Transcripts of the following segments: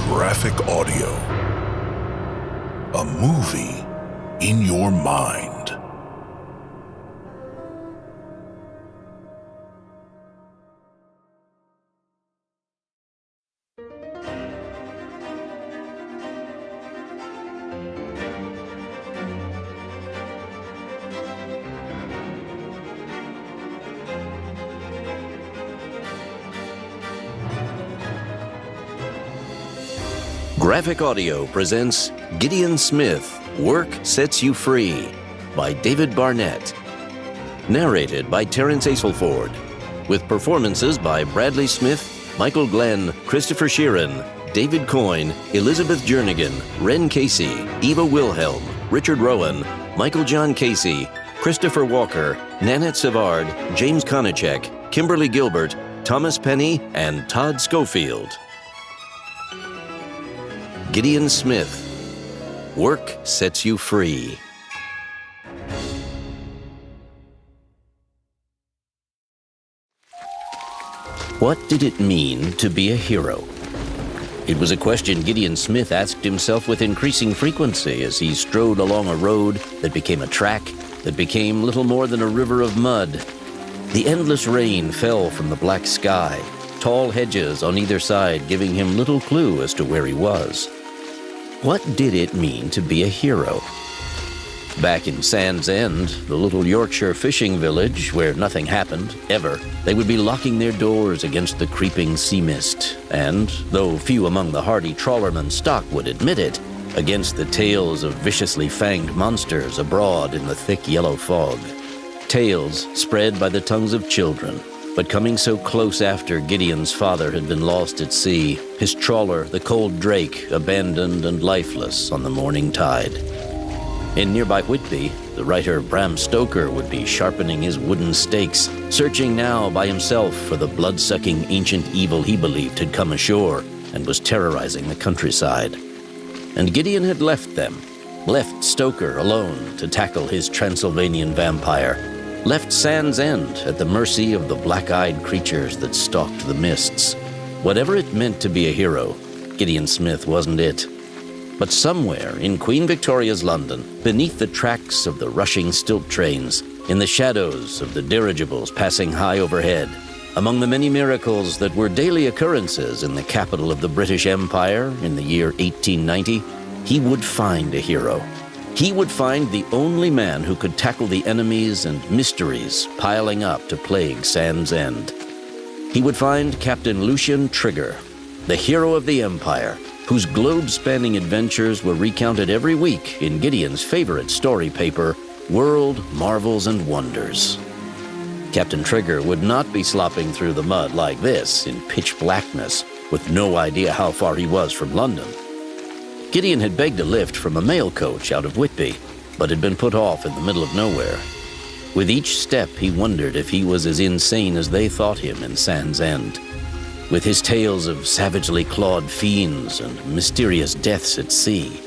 Graphic audio. A movie in your mind. Graphic Audio presents Gideon Smith, Work Sets You Free by David Barnett. Narrated by Terence Aselford, with performances by Bradley Smith, Michael Glenn, Christopher Sheeran, David Coyne, Elizabeth Jernigan, Ren Casey, Eva Wilhelm, Richard Rowan, Michael John Casey, Christopher Walker, Nanette Savard, James Konachek, Kimberly Gilbert, Thomas Penny, and Todd Schofield. Gideon Smith, Work Sets You Free. What did it mean to be a hero? It was a question Gideon Smith asked himself with increasing frequency as he strode along a road that became a track, that became little more than a river of mud. The endless rain fell from the black sky, tall hedges on either side giving him little clue as to where he was. What did it mean to be a hero? Back in Sand's End, the little Yorkshire fishing village where nothing happened, ever, they would be locking their doors against the creeping sea mist, and, though few among the hardy trawlermen's stock would admit it, against the tales of viciously fanged monsters abroad in the thick yellow fog. Tales spread by the tongues of children, but coming so close after Gideon's father had been lost at sea, his trawler, the Cold Drake, abandoned and lifeless on the morning tide. In nearby Whitby, the writer Bram Stoker would be sharpening his wooden stakes, searching now by himself for the blood-sucking ancient evil he believed had come ashore and was terrorizing the countryside. And Gideon had left them, left Stoker alone to tackle his Transylvanian vampire, left Sand's End at the mercy of the black-eyed creatures that stalked the mists. Whatever it meant to be a hero, Gideon Smith wasn't it. But somewhere in Queen Victoria's London, beneath the tracks of the rushing stilt trains, in the shadows of the dirigibles passing high overhead, among the many miracles that were daily occurrences in the capital of the British Empire in the year 1890, he would find a hero. He would find the only man who could tackle the enemies and mysteries piling up to plague Sand's End. He would find Captain Lucian Trigger, the hero of the Empire, whose globe-spanning adventures were recounted every week in Gideon's favorite story paper, World Marvels and Wonders. Captain Trigger would not be slopping through the mud like this in pitch blackness, with no idea how far he was from London. Gideon had begged a lift from a mail coach out of Whitby, but had been put off in the middle of nowhere. With each step, he wondered if he was as insane as they thought him in Sand's End. With his tales of savagely clawed fiends and mysterious deaths at sea,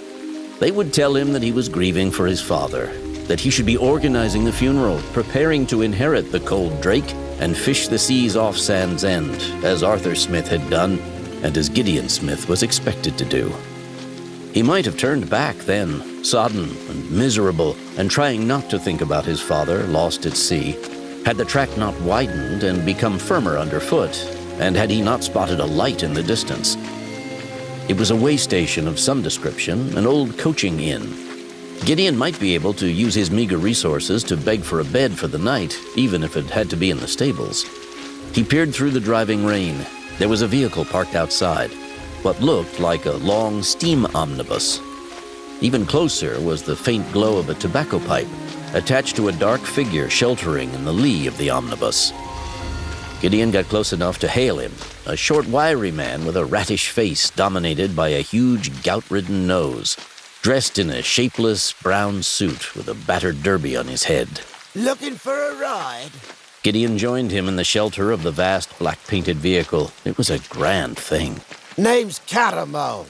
they would tell him that he was grieving for his father, that he should be organizing the funeral, preparing to inherit the Cold Drake and fish the seas off Sand's End, as Arthur Smith had done, and as Gideon Smith was expected to do. He might have turned back then, sodden and miserable, and trying not to think about his father lost at sea, had the track not widened and become firmer underfoot, and had he not spotted a light in the distance. It was a way station of some description, an old coaching inn. Gideon might be able to use his meager resources to beg for a bed for the night, even if it had to be in the stables. He peered through the driving rain. There was a vehicle parked outside, what looked like a long steam omnibus. Even closer was the faint glow of a tobacco pipe, attached to a dark figure sheltering in the lee of the omnibus. Gideon got close enough to hail him, a short, wiry man with a rattish face dominated by a huge, gout-ridden nose, dressed in a shapeless brown suit with a battered derby on his head. Looking for a ride? Gideon joined him in the shelter of the vast black-painted vehicle. It was a grand thing. Name's Caramel.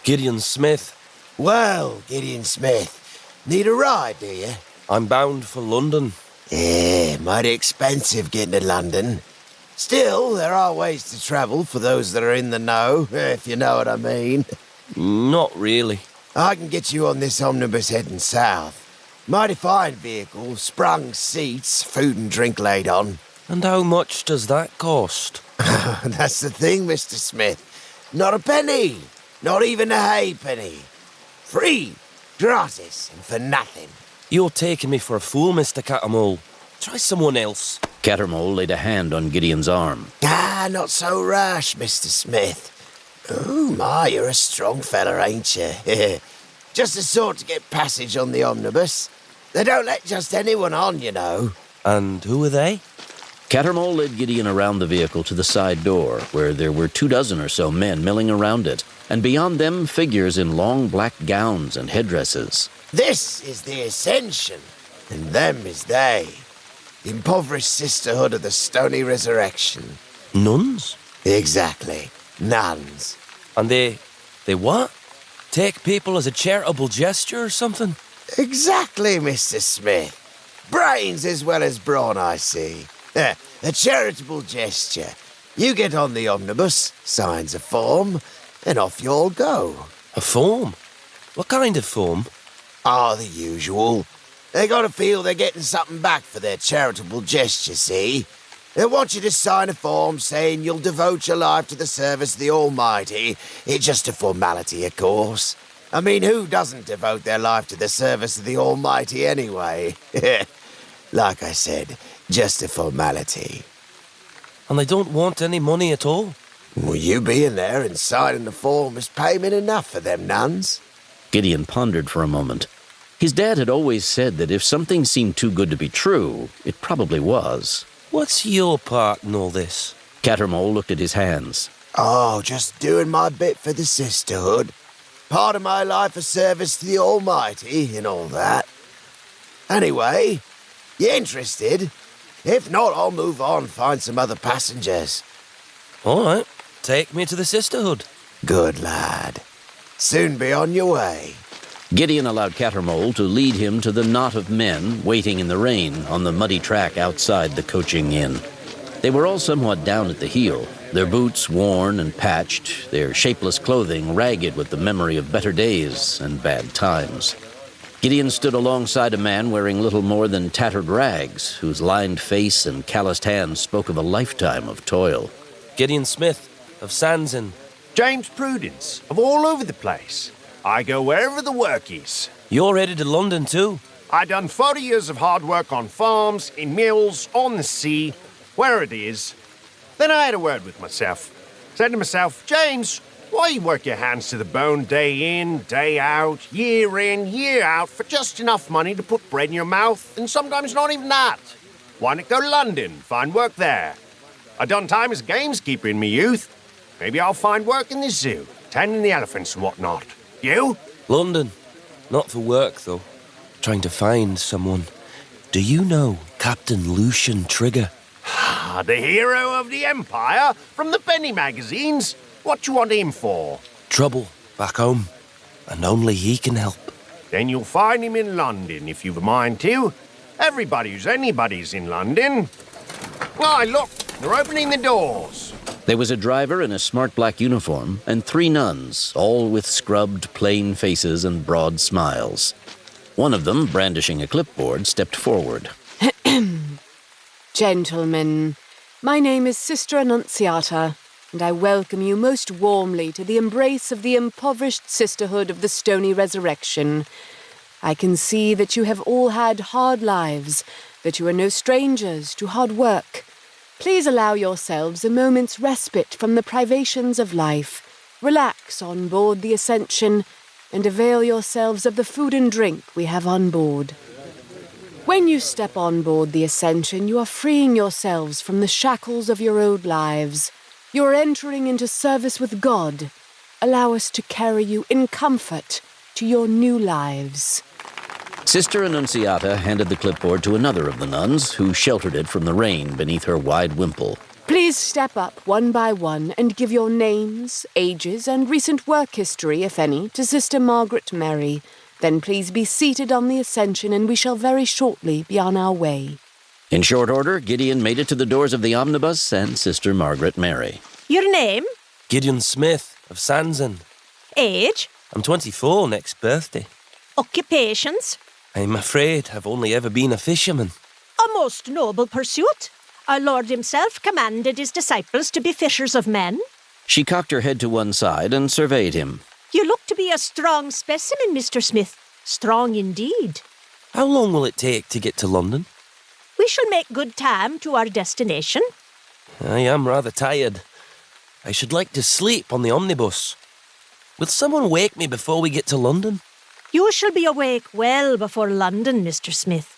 Gideon Smith. Well, Gideon Smith, need a ride, do you? I'm bound for London. Yeah, mighty expensive getting to London. Still, there are ways to travel for those that are in the know, if you know what I mean. Not really. I can get you on this omnibus heading south. Mighty fine vehicle, sprung seats, food and drink laid on. And how much does that cost? That's the thing, Mr. Smith. Not a penny. Not even a halfpenny. Free, gratis, and for nothing. You're taking me for a fool, Mr. Cattermole. Try someone else. Cattermole laid a hand on Gideon's arm. Not so rash, Mr. Smith. Oh, my, you're a strong fella, ain't you? Just the sort to get passage on the omnibus. They don't let just anyone on, you know. And who are they? Cattermole led Gideon around the vehicle to the side door, where there were 24 or so men milling around it, and beyond them figures in long black gowns and headdresses. This is the Ascension, and them is they. The impoverished sisterhood of the Stony Resurrection. Nuns? Exactly. Nuns. And they what? Take people as a charitable gesture or something? Exactly, Mr. Smith. Brains as well as brawn, I see. A charitable gesture. You get on the omnibus, signs a form, and off you all go. A form? What kind of form? The usual. They gotta feel they're getting something back for their charitable gesture, see? They want you to sign a form saying you'll devote your life to the service of the Almighty. It's just a formality, of course. I mean, who doesn't devote their life to the service of the Almighty anyway? Like I said, just a formality. And they don't want any money at all? Well, you being there and signing the form is payment enough for them nuns. Gideon pondered for a moment. His dad had always said that if something seemed too good to be true, it probably was. What's your part in all this? Cattermole looked at his hands. Just doing my bit for the sisterhood. Part of my life of service to the Almighty and all that. Anyway, you interested? If not, I'll move on and find some other passengers. All right, take me to the sisterhood. Good lad. Soon be on your way. Gideon allowed Cattermole to lead him to the knot of men waiting in the rain on the muddy track outside the coaching inn. They were all somewhat down at the heel, their boots worn and patched, their shapeless clothing ragged with the memory of better days and bad times. Gideon stood alongside a man wearing little more than tattered rags, whose lined face and calloused hands spoke of a lifetime of toil. Gideon Smith, of Sanson. James Prudence, of all over the place. I go wherever the work is. You're headed to London too? I done 40 years of hard work on farms, in mills, on the sea, where it is. Then I had a word with myself. Said to myself, James, why you work your hands to the bone day in, day out, in, year out, for just enough money to put bread in your mouth, and sometimes not even that? Why not go to London, find work there? I done time as gameskeeper in my youth. Maybe I'll find work in the zoo, tending the elephants and whatnot. You? London. Not for work, though. Trying to find someone. Do you know Captain Lucian Trigger? The hero of the Empire from the penny magazines. What you want him for? Trouble back home. And only he can help. Then you'll find him in London, if you've a mind to. Everybody who's anybody's in London. Aye, look, they're opening the doors. There was a driver in a smart black uniform and 3 nuns, all with scrubbed, plain faces and broad smiles. One of them, brandishing a clipboard, stepped forward. Gentlemen, my name is Sister Annunziata, and I welcome you most warmly to the embrace of the impoverished sisterhood of the Stony Resurrection. I can see that you have all had hard lives, that you are no strangers to hard work. Please allow yourselves a moment's respite from the privations of life. Relax on board the Ascension and avail yourselves of the food and drink we have on board. When you step on board the Ascension, you are freeing yourselves from the shackles of your old lives. You are entering into service with God. Allow us to carry you in comfort to your new lives. Sister Annunziata handed the clipboard to another of the nuns, who sheltered it from the rain beneath her wide wimple. Please step up one by one and give your names, ages, and recent work history, if any, to Sister Margaret Mary. Then please be seated on the Ascension, and we shall very shortly be on our way. In short order, Gideon made it to the doors of the omnibus and Sister Margaret Mary. Your name? Gideon Smith of Sanson. Age? I'm 24 next birthday. Occupations? I'm afraid I've only ever been a fisherman. A most noble pursuit. Our Lord himself commanded his disciples to be fishers of men. She cocked her head to one side and surveyed him. You look to be a strong specimen, Mr. Smith. Strong indeed. How long will it take to get to London? We shall make good time to our destination. I am rather tired. I should like to sleep on the omnibus. Will someone wake me before we get to London? You shall be awake well before London, Mr. Smith.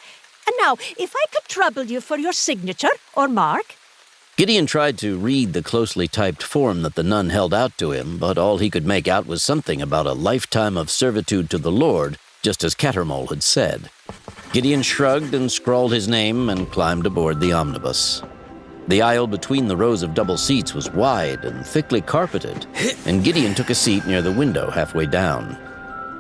And now, if I could trouble you for your signature or mark. Gideon tried to read the closely typed form that the nun held out to him, but all he could make out was something about a lifetime of servitude to the Lord, just as Cattermole had said. Gideon shrugged and scrawled his name and climbed aboard the omnibus. The aisle between the rows of double seats was wide and thickly carpeted, and Gideon took a seat near the window halfway down.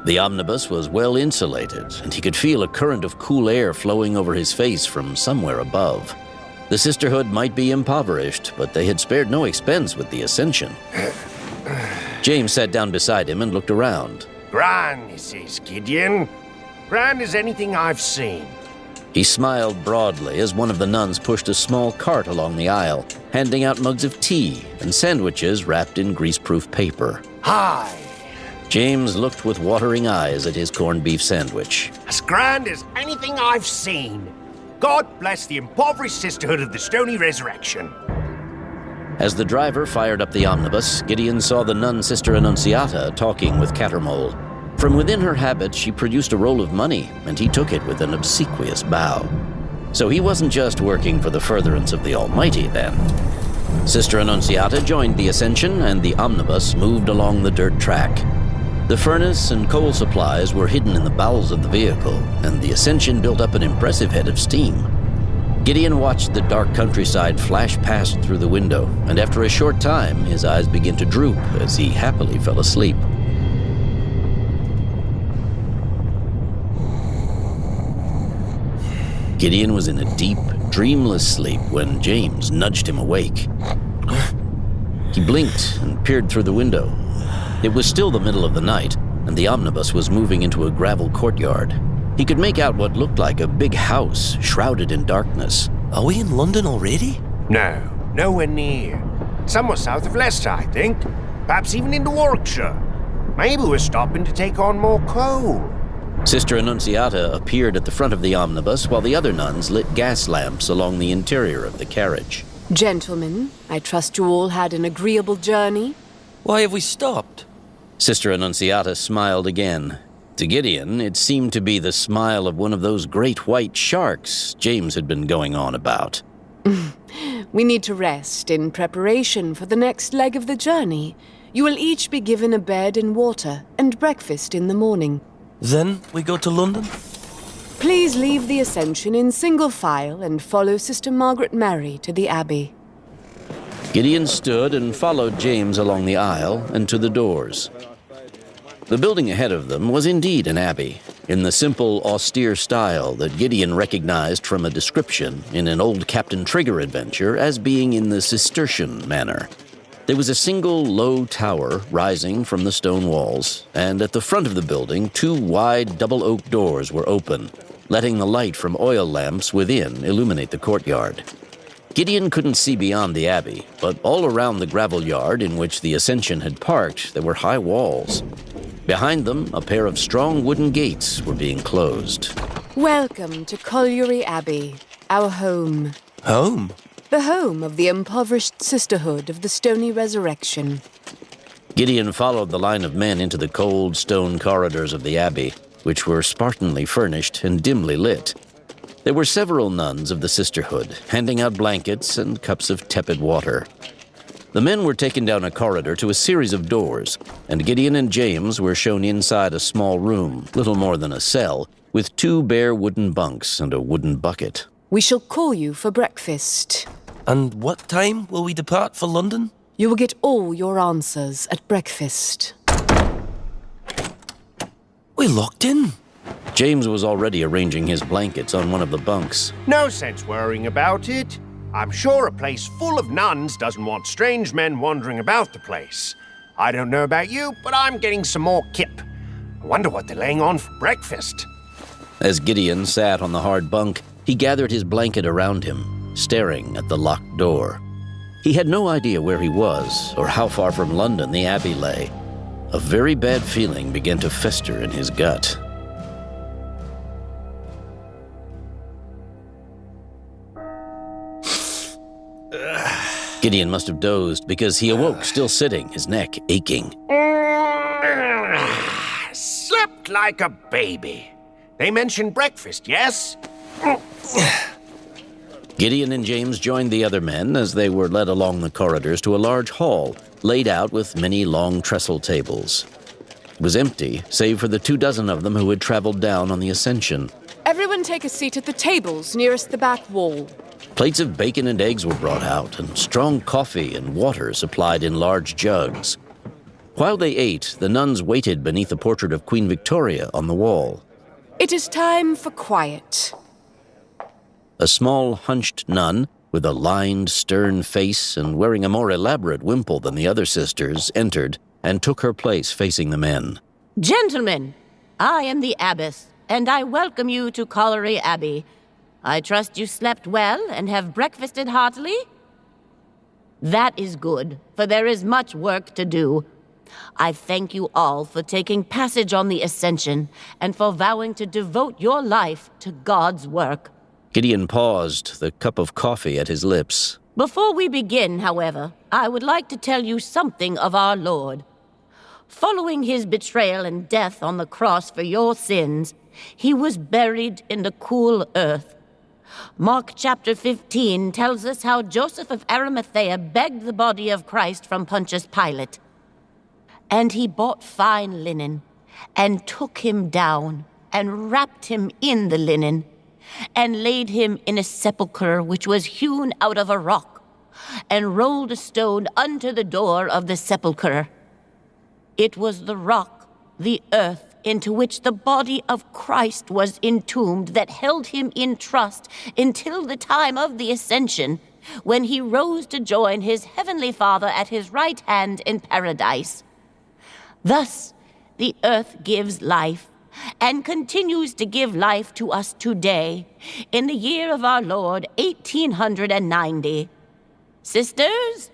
The omnibus was well insulated, and he could feel a current of cool air flowing over his face from somewhere above. The sisterhood might be impoverished, but they had spared no expense with the ascension. James sat down beside him and looked around. Grand, he says, Gideon. Grand as anything I've seen. He smiled broadly as one of the nuns pushed a small cart along the aisle, handing out mugs of tea and sandwiches wrapped in greaseproof paper. Hi. James looked with watering eyes at his corned beef sandwich. As grand as anything I've seen. God bless the impoverished sisterhood of the Stony Resurrection. As the driver fired up the omnibus, Gideon saw the nun Sister Annunziata talking with Cattermole. From within her habit, she produced a roll of money, and he took it with an obsequious bow. So he wasn't just working for the furtherance of the Almighty, then. Sister Annunziata joined the ascension, and the omnibus moved along the dirt track. The furnace and coal supplies were hidden in the bowels of the vehicle, and the ascension built up an impressive head of steam. Gideon watched the dark countryside flash past through the window, and after a short time, his eyes began to droop as he happily fell asleep. Gideon was in a deep, dreamless sleep when James nudged him awake. He blinked and peered through the window. It was still the middle of the night, and the omnibus was moving into a gravel courtyard. He could make out what looked like a big house shrouded in darkness. Are we in London already? No, nowhere near. Somewhere south of Leicester, I think. Perhaps even into Warwickshire. Maybe we're stopping to take on more coal. Sister Annunziata appeared at the front of the omnibus while the other nuns lit gas lamps along the interior of the carriage. Gentlemen, I trust you all had an agreeable journey. Why have we stopped? Sister Annunziata smiled again. To Gideon, it seemed to be the smile of one of those great white sharks James had been going on about. We need to rest in preparation for the next leg of the journey. You will each be given a bed and water and breakfast in the morning. Then we go to London? Please leave the ascension in single file and follow Sister Margaret Mary to the Abbey. Gideon stood and followed James along the aisle and to the doors. The building ahead of them was indeed an abbey, in the simple, austere style that Gideon recognized from a description in an old Captain Trigger adventure as being in the Cistercian manner. There was a single low tower rising from the stone walls, and at the front of the building, 2 wide double oak doors were open, letting the light from oil lamps within illuminate the courtyard. Gideon couldn't see beyond the abbey, but all around the gravel yard in which the Ascension had parked, there were high walls. Behind them, a pair of strong wooden gates were being closed. Welcome to Colliery Abbey, our home. Home? The home of the impoverished sisterhood of the Stony Resurrection. Gideon followed the line of men into the cold stone corridors of the abbey, which were spartanly furnished and dimly lit. There were several nuns of the sisterhood, handing out blankets and cups of tepid water. The men were taken down a corridor to a series of doors, and Gideon and James were shown inside a small room, little more than a cell, with 2 bare wooden bunks and a wooden bucket. We shall call you for breakfast. And what time will we depart for London? You will get all your answers at breakfast. We're locked in. James was already arranging his blankets on one of the bunks. No sense worrying about it. I'm sure a place full of nuns doesn't want strange men wandering about the place. I don't know about you, but I'm getting some more kip. I wonder what they're laying on for breakfast. As Gideon sat on the hard bunk, he gathered his blanket around him, staring at the locked door. He had no idea where he was or how far from London the Abbey lay. A very bad feeling began to fester in his gut. Gideon must have dozed because he awoke still sitting, his neck aching. Slept like a baby. They mentioned breakfast, yes? Gideon and James joined the other men as they were led along the corridors to a large hall, laid out with many long trestle tables. It was empty, save for the 24 of them who had traveled down on the ascension. Everyone take a seat at the tables nearest the back wall. Plates of bacon and eggs were brought out, and strong coffee and water supplied in large jugs. While they ate, the nuns waited beneath a portrait of Queen Victoria on the wall. It is time for quiet. A small, hunched nun, with a lined, stern face and wearing a more elaborate wimple than the other sisters, entered and took her place facing the men. Gentlemen, I am the abbess, and I welcome you to Colliery Abbey. I trust you slept well and have breakfasted heartily? That is good, for there is much work to do. I thank you all for taking passage on the ascension and for vowing to devote your life to God's work. Gideon paused, the cup of coffee at his lips. Before we begin, however, I would like to tell you something of our Lord. Following his betrayal and death on the cross for your sins, he was buried in the cool earth. Mark chapter 15 tells us how Joseph of Arimathea begged the body of Christ from Pontius Pilate. And he bought fine linen, and took him down, and wrapped him in the linen, and laid him in a sepulchre which was hewn out of a rock, and rolled a stone unto the door of the sepulchre. It was the rock, the earth, into which the body of Christ was entombed that held him in trust until the time of the ascension, when he rose to join his heavenly Father at his right hand in paradise. Thus, the earth gives life, and continues to give life to us today, in the year of our Lord, 1890. Sisters?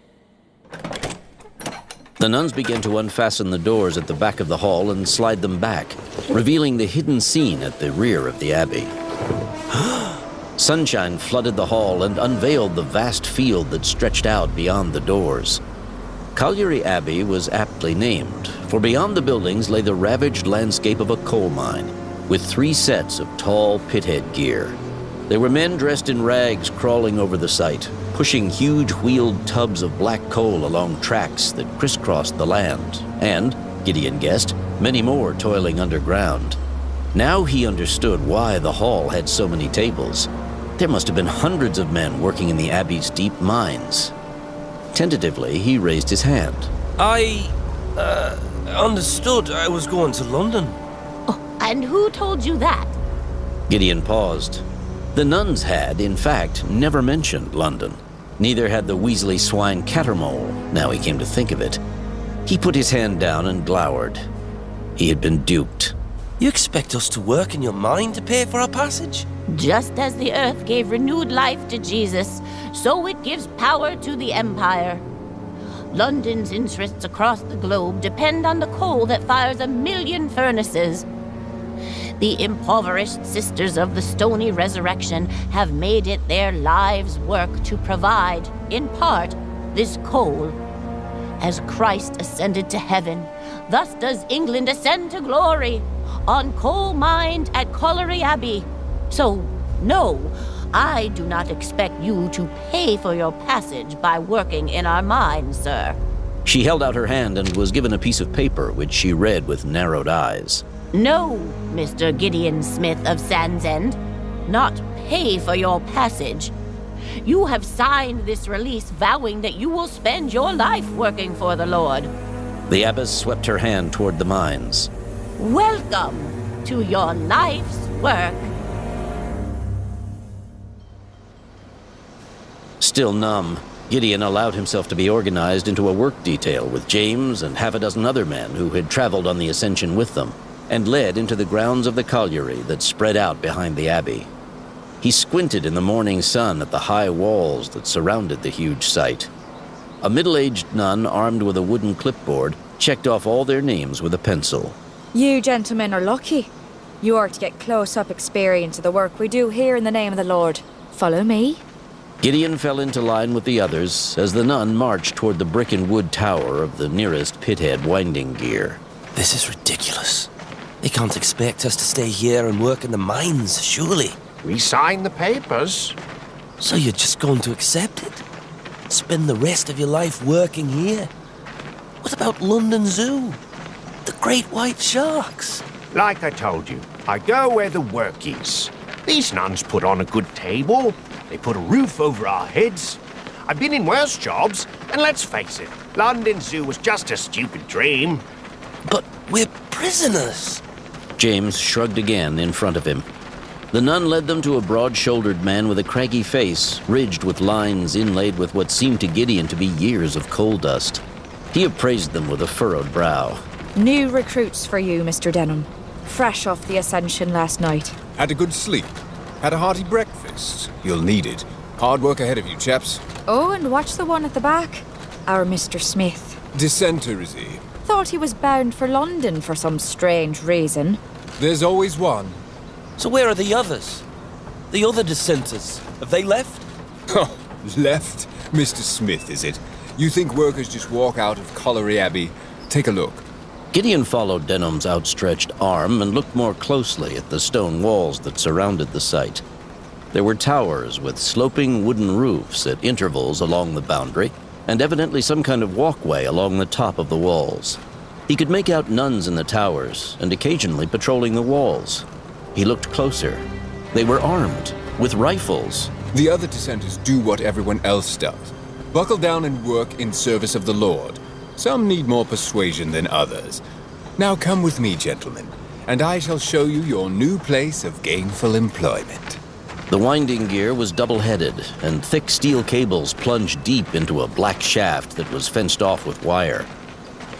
The nuns began to unfasten the doors at the back of the hall and slide them back, revealing the hidden scene at the rear of the abbey. Sunshine flooded the hall and unveiled the vast field that stretched out beyond the doors. Colliery Abbey was aptly named, for beyond the buildings lay the ravaged landscape of a coal mine, with 3 sets of tall pithead gear. There were men dressed in rags crawling over the site, pushing huge wheeled tubs of black coal along tracks that crisscrossed the land, and, Gideon guessed, many more toiling underground. Now he understood why the hall had so many tables. There must have been hundreds of men working in the Abbey's deep mines. Tentatively, he raised his hand. I understood I was going to London. Oh, and who told you that? Gideon paused. The nuns had, in fact, never mentioned London. Neither had the Weasley swine Cattermole, now he came to think of it. He put his hand down and glowered. He had been duped. You expect us to work in your mine to pay for our passage? Just as the earth gave renewed life to Jesus, so it gives power to the empire. London's interests across the globe depend on the coal that fires 1,000,000 furnaces. The impoverished sisters of the Stony Resurrection have made it their lives' work to provide, in part, this coal. As Christ ascended to heaven, thus does England ascend to glory, on coal mined at Colliery Abbey. So, no, I do not expect you to pay for your passage by working in our mines, sir. She held out her hand and was given a piece of paper, which she read with narrowed eyes. No, Mr. Gideon Smith of Sands End, not pay for your passage. You have signed this release vowing that you will spend your life working for the Lord. The abbess swept her hand toward the mines. Welcome. to your life's work. Still numb, Gideon allowed himself to be organized into a work detail with James and half a dozen other men who had traveled on the ascension with them, and led into the grounds of the colliery that spread out behind the abbey. He squinted in the morning sun at the high walls that surrounded the huge site. A middle-aged nun armed with a wooden clipboard checked off all their names with a pencil. You gentlemen are lucky. You are to get close-up experience of the work we do here in the name of the Lord. Follow me. Gideon fell into line with the others as the nun marched toward the brick and wood tower of the nearest pithead winding gear. This is ridiculous. They can't expect us to stay here and work in the mines, surely. We signed the papers. So you're just going to accept it? Spend the rest of your life working here? What about London Zoo? The great white sharks? Like I told you, I go where the work is. These nuns put on a good table. They put a roof over our heads. I've been in worse jobs, and let's face it, London Zoo was just a stupid dream. But we're prisoners. James shrugged again in front of him. The nun led them to a broad-shouldered man with a craggy face, ridged with lines inlaid with what seemed to Gideon to be years of coal dust. He appraised them with a furrowed brow. New recruits for you, Mr. Denham. Fresh off the ascension last night. Had a good sleep. Had a hearty breakfast. You'll need it. Hard work ahead of you, chaps. Oh, and watch the one at the back. Our Mr. Smith. Dissenter, is he? Thought he was bound for London for some strange reason. There's always one. So where are the others? The other dissenters? Have they left? Oh, left? Mr. Smith, is it? You think workers just walk out of Colliery Abbey? Take a look. Gideon followed Denham's outstretched arm and looked more closely at the stone walls that surrounded the site. There were towers with sloping wooden roofs at intervals along the boundary, and evidently some kind of walkway along the top of the walls. He could make out nuns in the towers and occasionally patrolling the walls. He looked closer. They were armed, with rifles. The other dissenters do what everyone else does. Buckle down and work in service of the Lord. Some need more persuasion than others. Now come with me, gentlemen, and I shall show you your new place of gainful employment. The winding gear was double-headed, and thick steel cables plunged deep into a black shaft that was fenced off with wire.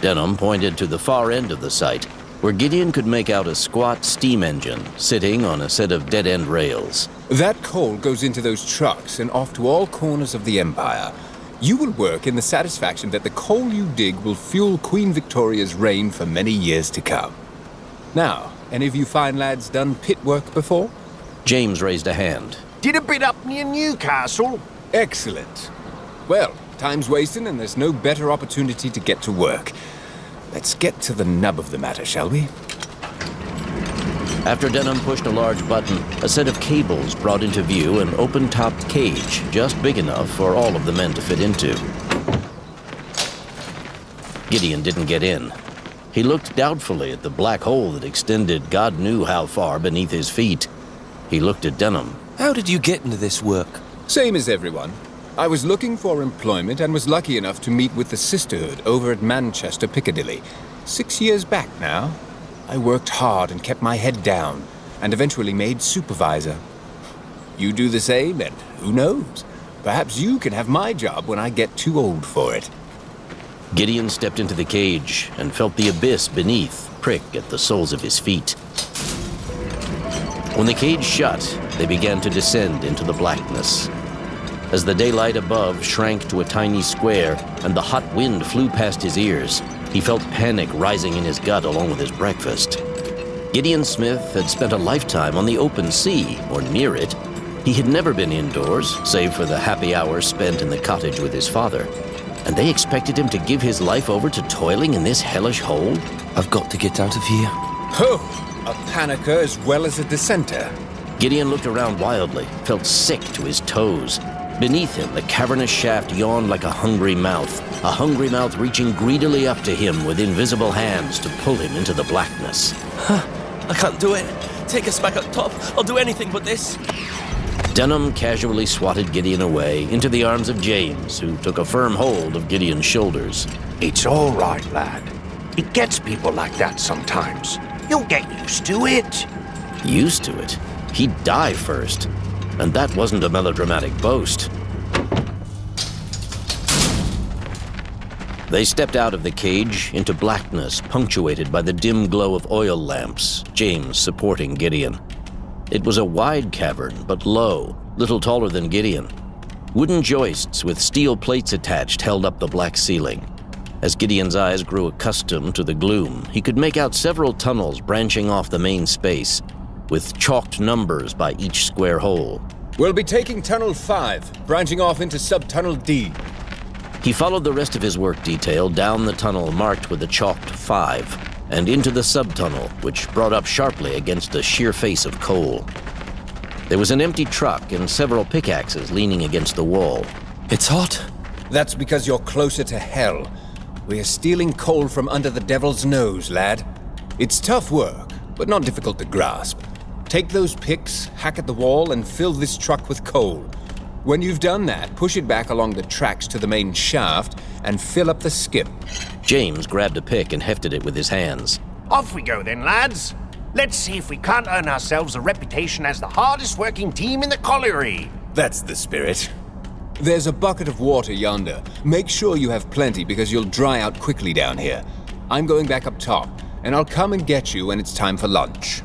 Denham pointed to the far end of the site, where Gideon could make out a squat steam engine sitting on a set of dead-end rails. That coal goes into those trucks and off to all corners of the Empire. You will work in the satisfaction that the coal you dig will fuel Queen Victoria's reign for many years to come. Now, any of you fine lads done pit work before? James raised a hand. Did a bit up near Newcastle. Excellent. Well, time's wasting and there's no better opportunity to get to work. Let's get to the nub of the matter, shall we? After Denham pushed a large button, a set of cables brought into view an open-topped cage, just big enough for all of the men to fit into. Gideon didn't get in. He looked doubtfully at the black hole that extended God knew how far beneath his feet. He looked at Denham. How did you get into this work? Same as everyone. I was looking for employment and was lucky enough to meet with the Sisterhood over at Manchester, Piccadilly. 6 years back now. I worked hard and kept my head down, and eventually made supervisor. You do the same, and who knows? Perhaps you can have my job when I get too old for it. Gideon stepped into the cage and felt the abyss beneath prick at the soles of his feet. When the cage shut, they began to descend into the blackness. As the daylight above shrank to a tiny square and the hot wind flew past his ears, he felt panic rising in his gut along with his breakfast. Gideon Smith had spent a lifetime on the open sea, or near it. He had never been indoors, save for the happy hours spent in the cottage with his father. And they expected him to give his life over to toiling in this hellish hole? I've got to get out of here. Oh, a panicker as well as a dissenter. Gideon looked around wildly, felt sick to his toes. Beneath him, the cavernous shaft yawned like a hungry mouth reaching greedily up to him with invisible hands to pull him into the blackness. I can't do it. Take us back up top. I'll do anything but this. Denham casually swatted Gideon away into the arms of James, who took a firm hold of Gideon's shoulders. It's all right, lad. It gets people like that sometimes. You'll get used to it. Used to it? He'd die first. And that wasn't a melodramatic boast. They stepped out of the cage into blackness punctuated by the dim glow of oil lamps, James supporting Gideon. It was a wide cavern, but low, little taller than Gideon. Wooden joists with steel plates attached held up the black ceiling. As Gideon's eyes grew accustomed to the gloom, he could make out several tunnels branching off the main space, with chalked numbers by each square hole. We'll be taking Tunnel 5, branching off into Subtunnel D. He followed the rest of his work detail down the tunnel marked with the chalked 5, and into the subtunnel, which brought up sharply against a sheer face of coal. There was an empty truck and several pickaxes leaning against the wall. It's hot. That's because you're closer to hell. We are stealing coal from under the devil's nose, lad. It's tough work, but not difficult to grasp. Take those picks, hack at the wall, and fill this truck with coal. When you've done that, push it back along the tracks to the main shaft and fill up the skip. James grabbed a pick and hefted it with his hands. Off we go then, lads. Let's see if we can't earn ourselves a reputation as the hardest working team in the colliery. That's the spirit. There's a bucket of water yonder. Make sure you have plenty because you'll dry out quickly down here. I'm going back up top, and I'll come and get you when it's time for lunch.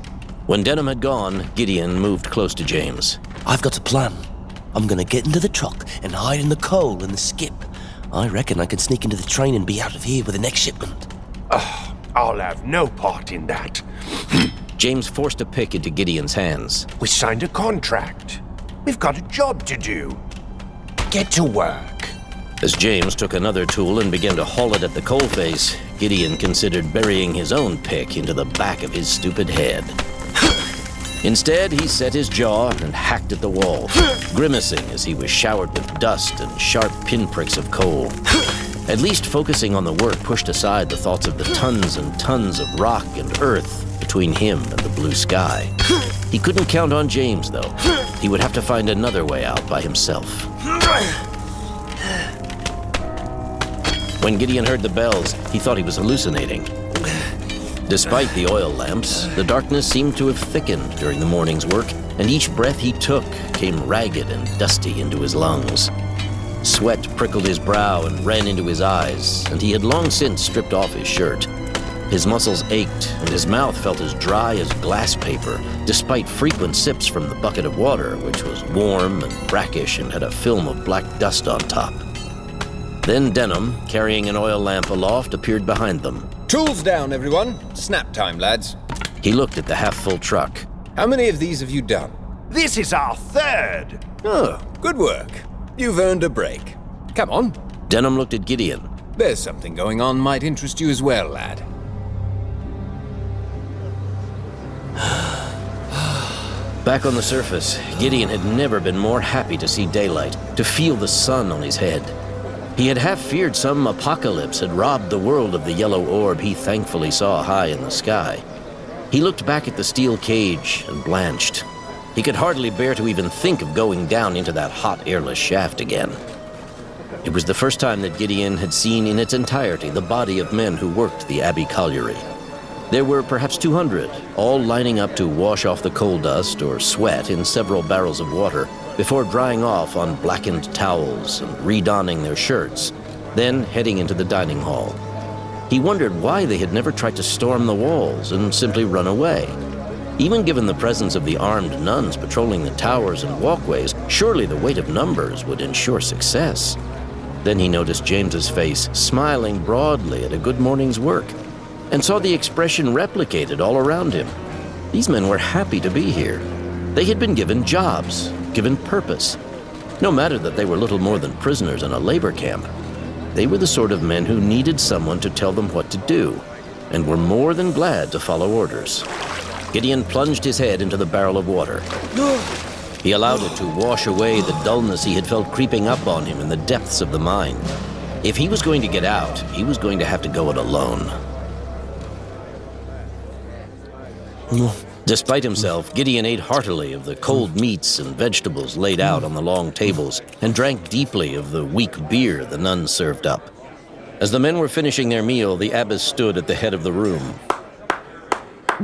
When Denham had gone, Gideon moved close to James. I've got a plan. I'm gonna get into the truck and hide in the coal and the skip. I reckon I can sneak into the train and be out of here with the next shipment. I'll have no part in that. James forced a pick into Gideon's hands. We signed a contract. We've got a job to do. Get to work. As James took another tool and began to haul it at the coalface, Gideon considered burying his own pick into the back of his stupid head. Instead, he set his jaw and hacked at the wall, grimacing as he was showered with dust and sharp pinpricks of coal. At least focusing on the work pushed aside the thoughts of the tons and tons of rock and earth between him and the blue sky. He couldn't count on James, though. He would have to find another way out by himself. When Gideon heard the bells, he thought he was hallucinating. Despite the oil lamps, the darkness seemed to have thickened during the morning's work, and each breath he took came ragged and dusty into his lungs. Sweat prickled his brow and ran into his eyes, and he had long since stripped off his shirt. His muscles ached, and his mouth felt as dry as glass paper, despite frequent sips from the bucket of water, which was warm and brackish and had a film of black dust on top. Then Denham, carrying an oil lamp aloft, appeared behind them. Tools down, everyone. Snap time, lads. He looked at the half-full truck. How many of these have you done? This is our third. Oh, good work. You've earned a break. Come on. Denham looked at Gideon. There's something going on might interest you as well, lad. Back on the surface, Gideon had never been more happy to see daylight, to feel the sun on his head. He had half feared some apocalypse had robbed the world of the yellow orb he thankfully saw high in the sky. He looked back at the steel cage and blanched. He could hardly bear to even think of going down into that hot, airless shaft again. It was the first time that Gideon had seen in its entirety the body of men who worked the Abbey colliery. There were perhaps 200, all lining up to wash off the coal dust or sweat in several barrels of water before drying off on blackened towels and redonning their shirts, then heading into the dining hall. He wondered why they had never tried to storm the walls and simply run away. Even given the presence of the armed nuns patrolling the towers and walkways, surely the weight of numbers would ensure success. Then he noticed James's face, smiling broadly at a good morning's work, and saw the expression replicated all around him. These men were happy to be here. They had been given jobs, given purpose. No matter that they were little more than prisoners in a labor camp, they were the sort of men who needed someone to tell them what to do, and were more than glad to follow orders. Gideon plunged his head into the barrel of water. He allowed it to wash away the dullness he had felt creeping up on him in the depths of the mine. If he was going to get out, he was going to have to go it alone. Despite himself, Gideon ate heartily of the cold meats and vegetables laid out on the long tables and drank deeply of the weak beer the nuns served up. As the men were finishing their meal, the abbess stood at the head of the room.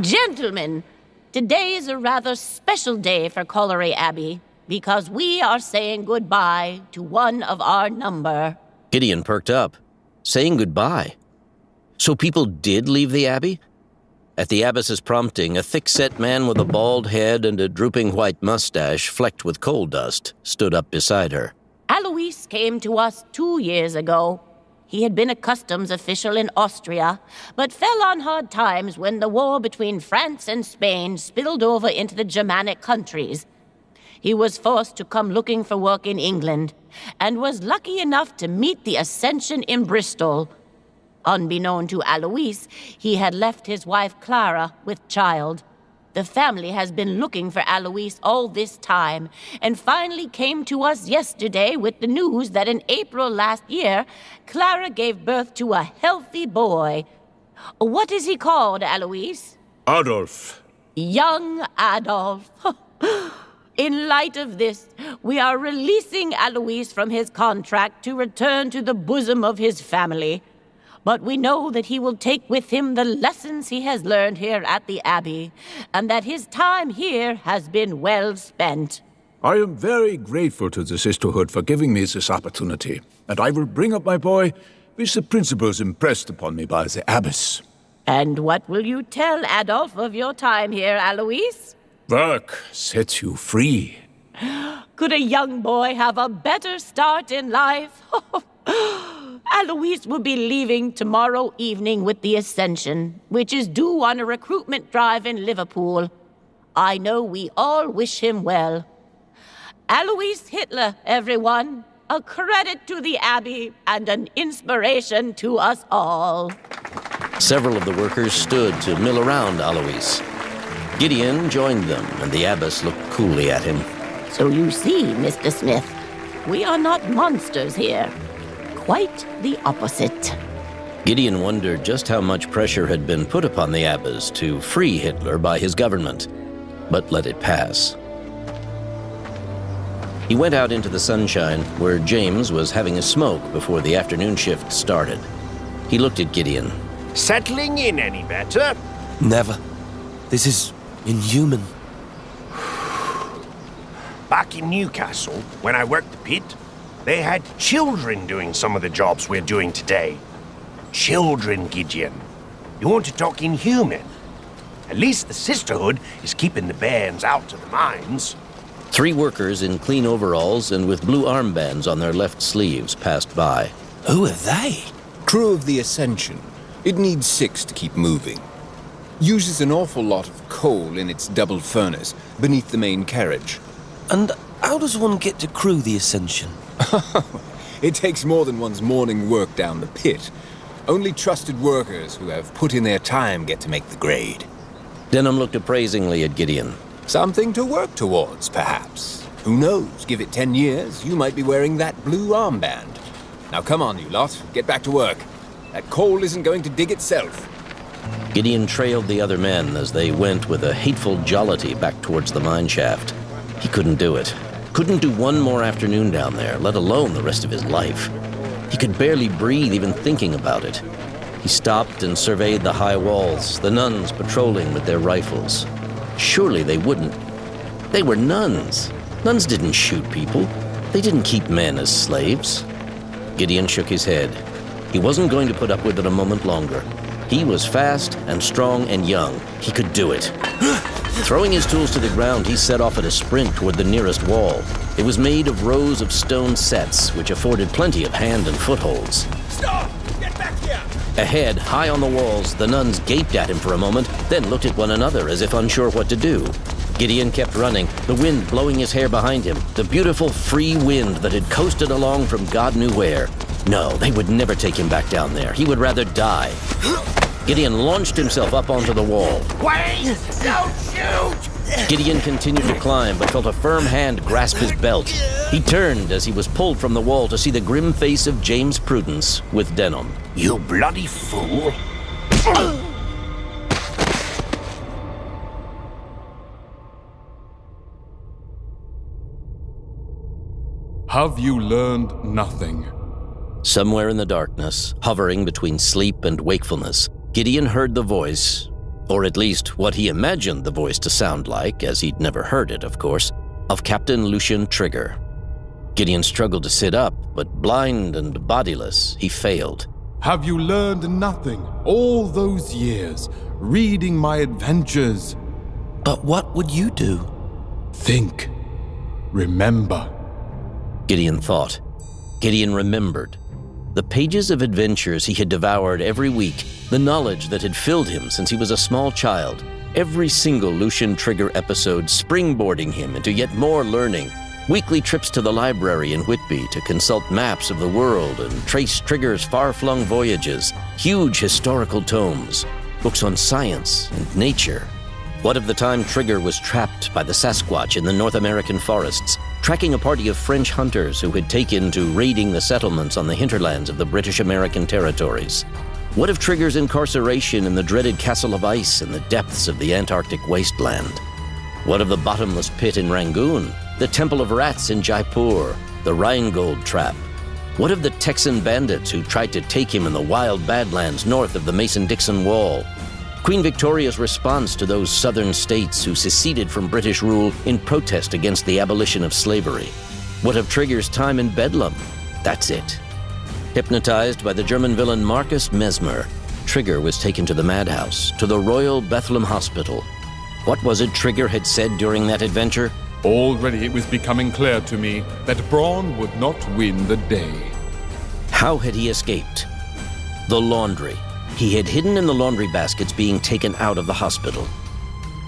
Gentlemen, today is a rather special day for Colliery Abbey because we are saying goodbye to one of our number. Gideon perked up. Saying goodbye? So people did leave the abbey? At the abbess's prompting, a thick-set man with a bald head and a drooping white mustache flecked with coal dust stood up beside her. Alois came to us 2 years ago. He had been a customs official in Austria, but fell on hard times when the war between France and Spain spilled over into the Germanic countries. He was forced to come looking for work in England, and was lucky enough to meet the Ascension in Bristol. Unbeknown to Alois, he had left his wife Clara with child. The family has been looking for Alois all this time, and finally came to us yesterday with the news that in April last year, Clara gave birth to a healthy boy. What is he called, Alois? Adolf. Young Adolf. In light of this, we are releasing Alois from his contract to return to the bosom of his family. But we know that he will take with him the lessons he has learned here at the Abbey, and that his time here has been well spent. I am very grateful to the Sisterhood for giving me this opportunity, and I will bring up my boy with the principles impressed upon me by the abbess. And what will you tell Adolf of your time here, Alois? Work sets you free. Could a young boy have a better start in life? Alois will be leaving tomorrow evening with the Ascension, which is due on a recruitment drive in Liverpool. I know we all wish him well. Alois Hitler, everyone. A credit to the Abbey and an inspiration to us all. Several of the workers stood to mill around Alois. Gideon joined them, and the abbess looked coolly at him. So you see, Mr. Smith, we are not monsters here. Quite the opposite. Gideon wondered just how much pressure had been put upon the abbess to free Hitler by his government, but let it pass. He went out into the sunshine, where James was having a smoke before the afternoon shift started. He looked at Gideon. Settling in any better? Never. This is inhuman. Back in Newcastle, when I worked the pit, they had children doing some of the jobs we're doing today. Children, Gideon. You want to talk inhuman? At least the Sisterhood is keeping the bairns out of the mines. 3 workers in clean overalls and with blue armbands on their left sleeves passed by. Who are they? Crew of the Ascension. It needs 6 to keep moving. Uses an awful lot of coal in its double furnace beneath the main carriage. And how does one get to crew the Ascension? It takes more than one's morning work down the pit. Only trusted workers who have put in their time get to make the grade. Denham looked appraisingly at Gideon. Something to work towards, perhaps. Who knows? Give it 10 years, you might be wearing that blue armband. Now come on, you lot. Get back to work. That coal isn't going to dig itself. Gideon trailed the other men as they went with a hateful jollity back towards the mine shaft. He couldn't do it. Couldn't do one more afternoon down there, let alone the rest of his life. He could barely breathe even thinking about it. He stopped and surveyed the high walls, the nuns patrolling with their rifles. Surely they wouldn't. They were nuns. Nuns didn't shoot people. They didn't keep men as slaves. Gideon shook his head. He wasn't going to put up with it a moment longer. He was fast and strong and young. He could do it. Throwing his tools to the ground, he set off at a sprint toward the nearest wall. It was made of rows of stone sets, which afforded plenty of hand and footholds. Stop! Get back here! Ahead, high on the walls, the nuns gaped at him for a moment, then looked at one another as if unsure what to do. Gideon kept running, the wind blowing his hair behind him, the beautiful free wind that had coasted along from God knew where. No, they would never take him back down there. He would rather die. Gideon launched himself up onto the wall. Wait! Don't shoot! Gideon continued to climb, but felt a firm hand grasp his belt. He turned as he was pulled from the wall to see the grim face of James Prudence with Denham. You bloody fool! Have you learned nothing? Somewhere in the darkness, hovering between sleep and wakefulness, Gideon heard the voice or at least what he imagined the voice to sound like, as he'd never heard it, of course, of Captain Lucian Trigger. Gideon struggled to sit up, but blind and bodiless, he failed. Have you learned nothing all those years, reading my adventures? But what would you do? Think. Remember. Gideon thought. Gideon remembered. The pages of adventures he had devoured every week, the knowledge that had filled him since he was a small child, every single Lucian Trigger episode springboarding him into yet more learning, weekly trips to the library in Whitby to consult maps of the world and trace Trigger's far-flung voyages, huge historical tomes, books on science and nature. What of the time Trigger was trapped by the Sasquatch in the North American forests, tracking a party of French hunters who had taken to raiding the settlements on the hinterlands of the British American territories? What of Trigger's incarceration in the dreaded Castle of Ice in the depths of the Antarctic wasteland? What of the bottomless pit in Rangoon, the Temple of Rats in Jaipur, the Rheingold trap? What of the Texan bandits who tried to take him in the wild Badlands north of the Mason-Dixon Wall? Queen Victoria's response to those southern states who seceded from British rule in protest against the abolition of slavery? What of Trigger's time in Bedlam? That's it. Hypnotized by the German villain Marcus Mesmer, Trigger was taken to the madhouse, to the Royal Bethlehem Hospital. What was it Trigger had said during that adventure? Already it was becoming clear to me that Brawn would not win the day. How had he escaped? The laundry. He had hidden in the laundry baskets being taken out of the hospital.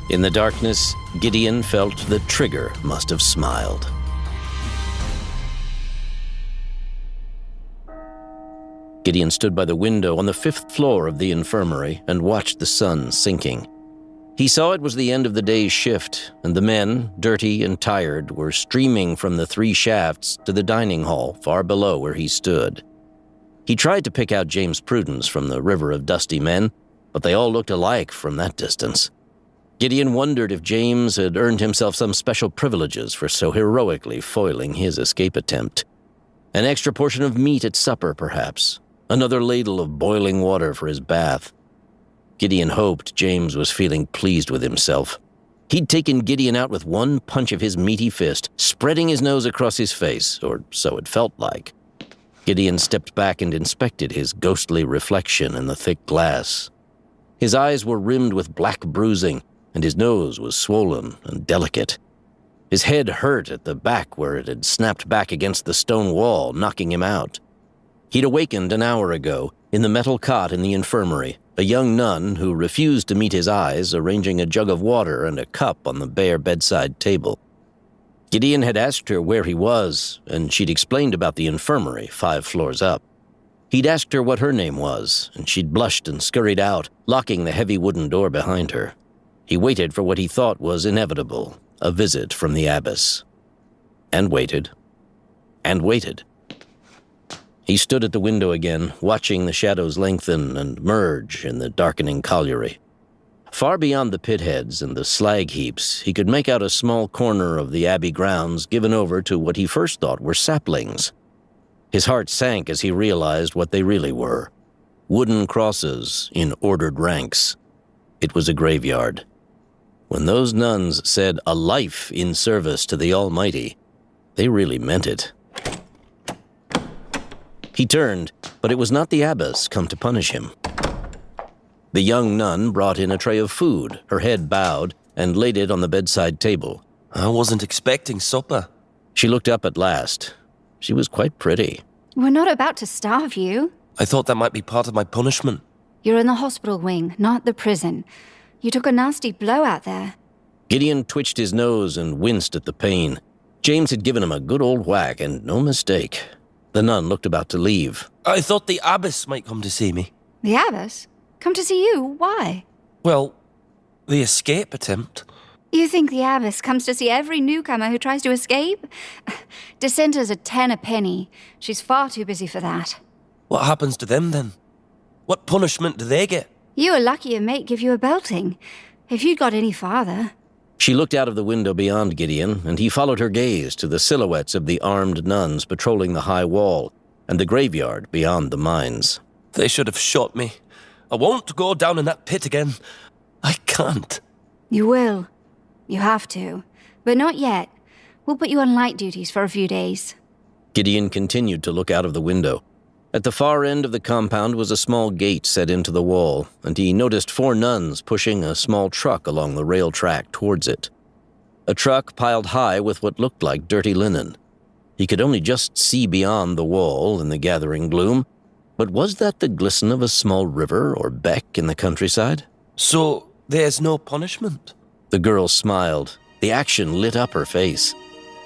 In the darkness, Gideon felt that Trigger must have smiled. Gideon stood by the window on the 5th floor of the infirmary and watched the sun sinking. He saw it was the end of the day's shift, and the men, dirty and tired, were streaming from the 3 shafts to the dining hall far below where he stood. He tried to pick out James Prudence from the river of dusty men, but they all looked alike from that distance. Gideon wondered if James had earned himself some special privileges for so heroically foiling his escape attempt. An extra portion of meat at supper, perhaps. Another ladle of boiling water for his bath. Gideon hoped James was feeling pleased with himself. He'd taken Gideon out with one punch of his meaty fist, spreading his nose across his face, or so it felt like. Gideon stepped back and inspected his ghostly reflection in the thick glass. His eyes were rimmed with black bruising, and his nose was swollen and delicate. His head hurt at the back where it had snapped back against the stone wall, knocking him out. He'd awakened an hour ago, in the metal cot in the infirmary, a young nun who refused to meet his eyes, arranging a jug of water and a cup on the bare bedside table. Gideon had asked her where he was, and she'd explained about the infirmary 5 floors up. He'd asked her what her name was, and she'd blushed and scurried out, locking the heavy wooden door behind her. He waited for what he thought was inevitable, a visit from the abbess. And waited. And waited. He stood at the window again, watching the shadows lengthen and merge in the darkening colliery. Far beyond the pitheads and the slag heaps, he could make out a small corner of the abbey grounds given over to what he first thought were saplings. His heart sank as he realized what they really were. Wooden crosses in ordered ranks. It was a graveyard. When those nuns said a life in service to the Almighty, they really meant it. He turned, but it was not the abbess come to punish him. The young nun brought in a tray of food, her head bowed, and laid it on the bedside table. I wasn't expecting supper. She looked up at last. She was quite pretty. We're not about to starve you. I thought that might be part of my punishment. You're in the hospital wing, not the prison. You took a nasty blow out there. Gideon twitched his nose and winced at the pain. James had given him a good old whack, and no mistake. The nun looked about to leave. I thought the abbess might come to see me. The abbess? Come to see you? Why? Well, the escape attempt. You think the abbess comes to see every newcomer who tries to escape? Dissenters are 10 a penny. She's far too busy for that. What happens to them then? What punishment do they get? You were lucky your mate gave you a belting. If you'd got any farther. She looked out of the window beyond Gideon, and he followed her gaze to the silhouettes of the armed nuns patrolling the high wall and the graveyard beyond the mines. They should have shot me. I won't go down in that pit again. I can't. You will. You have to. But not yet. We'll put you on light duties for a few days. Gideon continued to look out of the window. At the far end of the compound was a small gate set into the wall, and he noticed 4 nuns pushing a small truck along the rail track towards it. A truck piled high with what looked like dirty linen. He could only just see beyond the wall in the gathering gloom, but was that the glisten of a small river or beck in the countryside? So, there's no punishment? The girl smiled. The action lit up her face.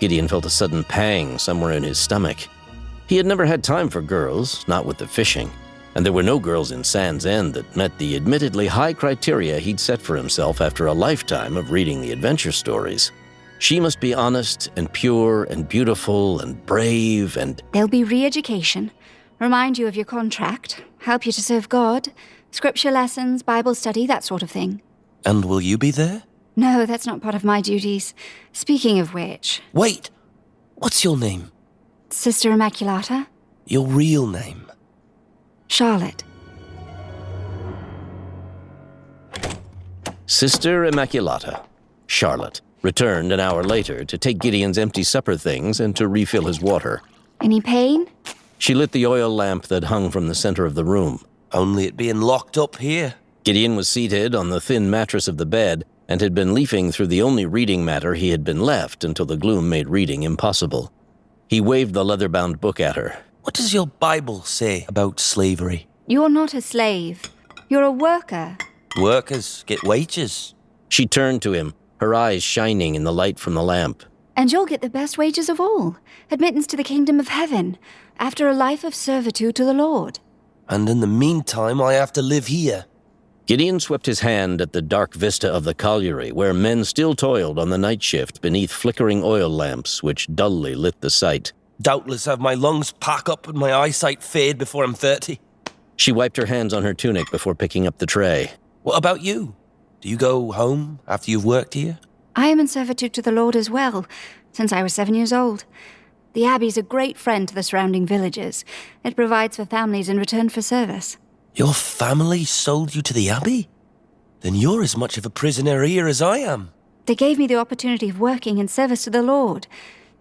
Gideon felt a sudden pang somewhere in his stomach. He had never had time for girls, not with the fishing, and there were no girls in Sand's End that met the admittedly high criteria he'd set for himself after a lifetime of reading the adventure stories. She must be honest and pure and beautiful and brave and... There'll be re-education, remind you of your contract, help you to serve God, scripture lessons, Bible study, that sort of thing. And will you be there? No, that's not part of my duties. Speaking of which... Wait! What's your name? Sister Immaculata? Your real name? Charlotte. Sister Immaculata, Charlotte, returned an hour later to take Gideon's empty supper things and to refill his water. Any pain? She lit the oil lamp that hung from the center of the room. Only it being locked up here. Gideon was seated on the thin mattress of the bed and had been leafing through the only reading matter he had been left until the gloom made reading impossible. He waved the leather-bound book at her. What does your Bible say about slavery? You're not a slave. You're a worker. Workers get wages. She turned to him, her eyes shining in the light from the lamp. And you'll get the best wages of all. Admittance to the kingdom of heaven, after a life of servitude to the Lord. And in the meantime, I have to live here. Gideon swept his hand at the dark vista of the colliery, where men still toiled on the night shift beneath flickering oil lamps which dully lit the sight. Doubtless have my lungs pack up and my eyesight fade before I'm 30. She wiped her hands on her tunic before picking up the tray. What about you? Do you go home after you've worked here? I am in servitude to the Lord as well, since I was 7 years old. The Abbey's a great friend to the surrounding villages. It provides for families in return for service. Your family sold you to the Abbey? Then you're as much of a prisoner here as I am. They gave me the opportunity of working in service to the Lord,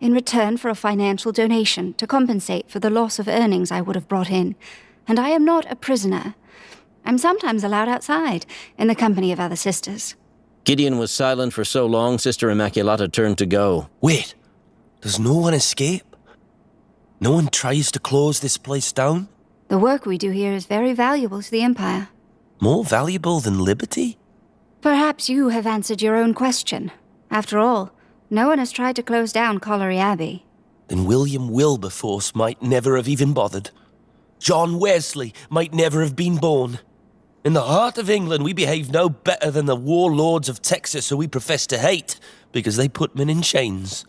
in return for a financial donation to compensate for the loss of earnings I would have brought in. And I am not a prisoner. I'm sometimes allowed outside, in the company of other sisters. Gideon was silent for so long, Sister Immaculata turned to go. Wait, does no one escape? No one tries to close this place down? The work we do here is very valuable to the Empire. More valuable than liberty? Perhaps you have answered your own question. After all, no one has tried to close down Colliery Abbey. Then William Wilberforce might never have even bothered. John Wesley might never have been born. In the heart of England, we behave no better than the warlords of Texas who we profess to hate, because they put men in chains.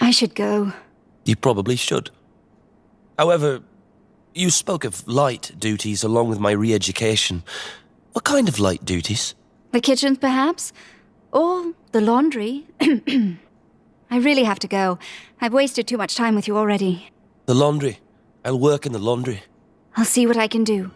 I should go. You probably should. However, you spoke of light duties along with my re-education. What kind of light duties? The kitchens, perhaps? Or the laundry? I really have to go. I've wasted too much time with you already. The laundry. I'll work in the laundry. I'll see what I can do.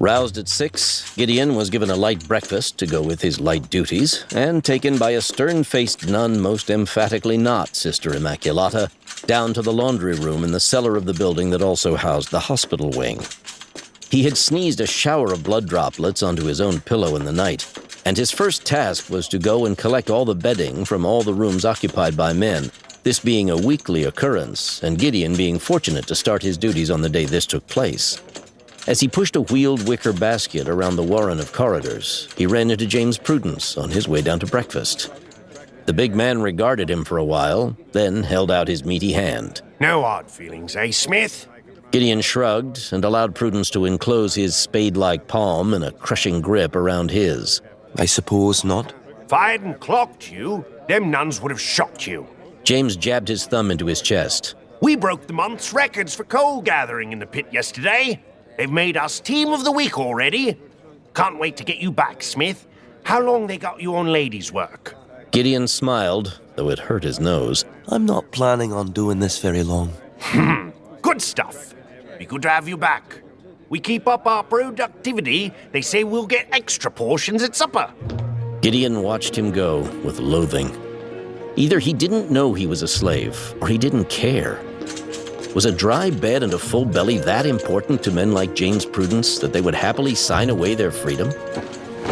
Roused at 6, Gideon was given a light breakfast to go with his light duties, and taken by a stern-faced nun, most emphatically not Sister Immaculata, down to the laundry room in the cellar of the building that also housed the hospital wing. He had sneezed a shower of blood droplets onto his own pillow in the night, and his first task was to go and collect all the bedding from all the rooms occupied by men, this being a weekly occurrence, and Gideon being fortunate to start his duties on the day this took place. As he pushed a wheeled wicker basket around the warren of corridors, he ran into James Prudence on his way down to breakfast. The big man regarded him for a while, then held out his meaty hand. No hard feelings, eh, Smith? Gideon shrugged and allowed Prudence to enclose his spade-like palm in a crushing grip around his. I suppose not. If I hadn't clocked you, them nuns would have shot you. James jabbed his thumb into his chest. We broke the month's records for coal gathering in the pit yesterday. They've made us Team of the Week already. Can't wait to get you back, Smith. How long they got you on ladies' work? Gideon smiled, though it hurt his nose. I'm not planning on doing this very long. Good stuff. Be good to have you back. We keep up our productivity, they say we'll get extra portions at supper. Gideon watched him go with loathing. Either he didn't know he was a slave, or he didn't care. Was a dry bed and a full belly that important to men like James Prudence that they would happily sign away their freedom?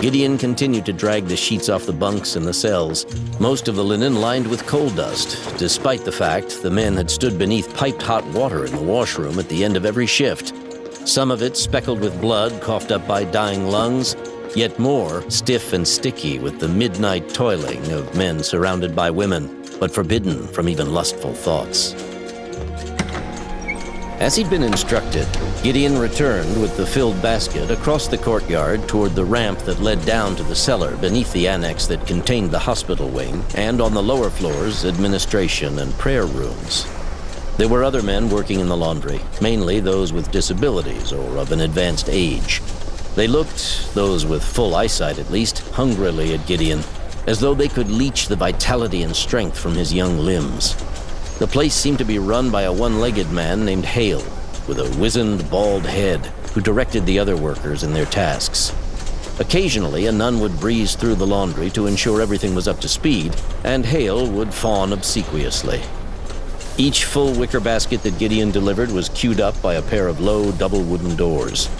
Gideon continued to drag the sheets off the bunks in the cells, most of the linen lined with coal dust, despite the fact the men had stood beneath piped hot water in the washroom at the end of every shift. Some of it speckled with blood coughed up by dying lungs, yet more stiff and sticky with the midnight toiling of men surrounded by women, but forbidden from even lustful thoughts. As he'd been instructed, Gideon returned with the filled basket across the courtyard toward the ramp that led down to the cellar beneath the annex that contained the hospital wing, and on the lower floors, administration and prayer rooms. There were other men working in the laundry, mainly those with disabilities or of an advanced age. They looked, those with full eyesight at least, hungrily at Gideon, as though they could leech the vitality and strength from his young limbs. The place seemed to be run by a one-legged man named Hale, with a wizened, bald head, who directed the other workers in their tasks. Occasionally, a nun would breeze through the laundry to ensure everything was up to speed, and Hale would fawn obsequiously. Each full wicker basket that Gideon delivered was queued up by a pair of low, double wooden doors.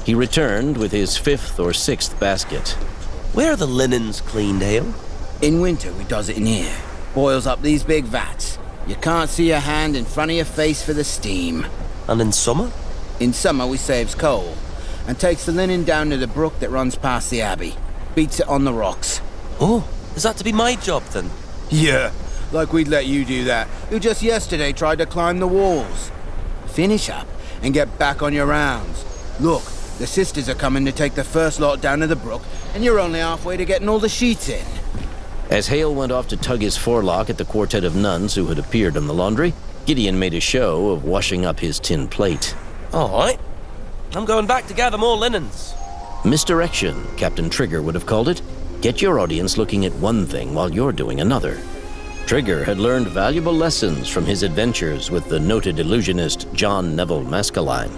He returned with his 5th or 6th basket. Where are the linens cleaned, Hale? In winter, we does it in here. Boils up these big vats. You can't see your hand in front of your face for the steam. And in summer? In summer, we saves coal and takes the linen down to the brook that runs past the abbey. Beats it on the rocks. Oh, is that to be my job, then? Yeah, like we'd let you do that. You just yesterday tried to climb the walls. Finish up and get back on your rounds. Look, the sisters are coming to take the first lot down to the brook, and you're only halfway to getting all the sheets in. As Hale went off to tug his forelock at the quartet of nuns who had appeared in the laundry, Gideon made a show of washing up his tin plate. All right. I'm going back to gather more linens. Misdirection, Captain Trigger would have called it. Get your audience looking at one thing while you're doing another. Trigger had learned valuable lessons from his adventures with the noted illusionist John Neville Maskelyne.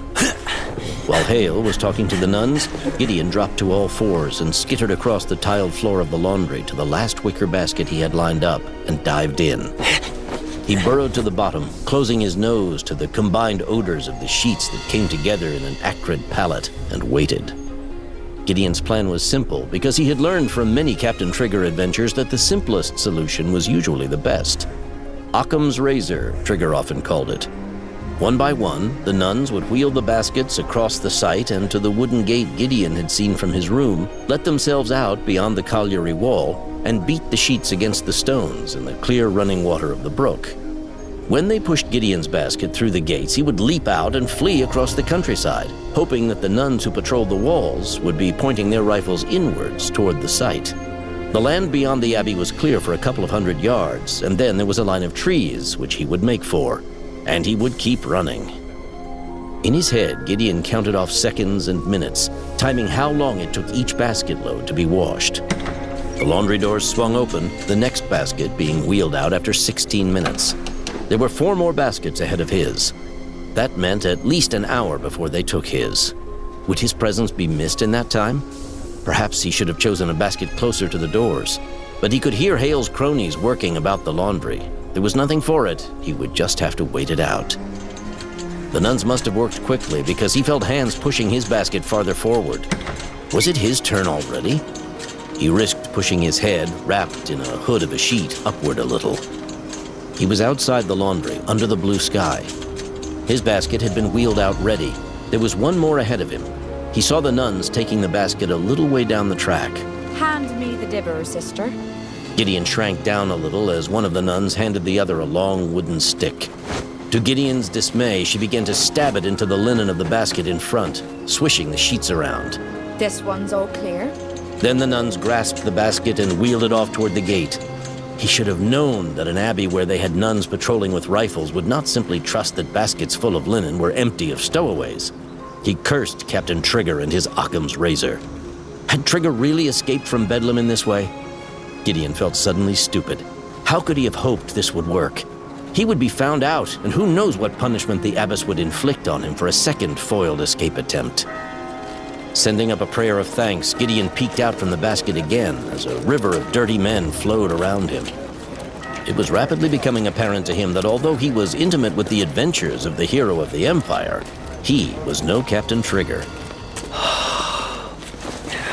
While Hale was talking to the nuns, Gideon dropped to all fours and skittered across the tiled floor of the laundry to the last wicker basket he had lined up and dived in. He burrowed to the bottom, closing his nose to the combined odors of the sheets that came together in an acrid palate, and waited. Gideon's plan was simple because he had learned from many Captain Trigger adventures that the simplest solution was usually the best. Occam's razor, Trigger often called it. One by one, the nuns would wheel the baskets across the site and to the wooden gate Gideon had seen from his room, let themselves out beyond the colliery wall, and beat the sheets against the stones in the clear running water of the brook. When they pushed Gideon's basket through the gates, he would leap out and flee across the countryside, hoping that the nuns who patrolled the walls would be pointing their rifles inwards toward the site. The land beyond the abbey was clear for a couple of 100 yards, and then there was a line of trees, which he would make for. And he would keep running. In his head, Gideon counted off seconds and minutes, timing how long it took each basket load to be washed. The laundry doors swung open, the next basket being wheeled out after 16 minutes. There were 4 more baskets ahead of his. That meant at least an hour before they took his. Would his presence be missed in that time? Perhaps he should have chosen a basket closer to the doors. But he could hear Hale's cronies working about the laundry. There was nothing for it. He would just have to wait it out. The nuns must have worked quickly because he felt hands pushing his basket farther forward. Was it his turn already? He risked pushing his head, wrapped in a hood of a sheet, upward a little. He was outside the laundry, under the blue sky. His basket had been wheeled out ready. There was one more ahead of him. He saw the nuns taking the basket a little way down the track. Hand me the dibber, sister. Gideon shrank down a little as one of the nuns handed the other a long wooden stick. To Gideon's dismay, she began to stab it into the linen of the basket in front, swishing the sheets around. This one's all clear. Then the nuns grasped the basket and wheeled it off toward the gate. He should have known that an abbey where they had nuns patrolling with rifles would not simply trust that baskets full of linen were empty of stowaways. He cursed Captain Trigger and his Occam's razor. Had Trigger really escaped from Bedlam in this way? Gideon felt suddenly stupid. How could he have hoped this would work? He would be found out, and who knows what punishment the abbess would inflict on him for a second foiled escape attempt. Sending up a prayer of thanks, Gideon peeked out from the basket again as a river of dirty men flowed around him. It was rapidly becoming apparent to him that although he was intimate with the adventures of the hero of the Empire, he was no Captain Trigger.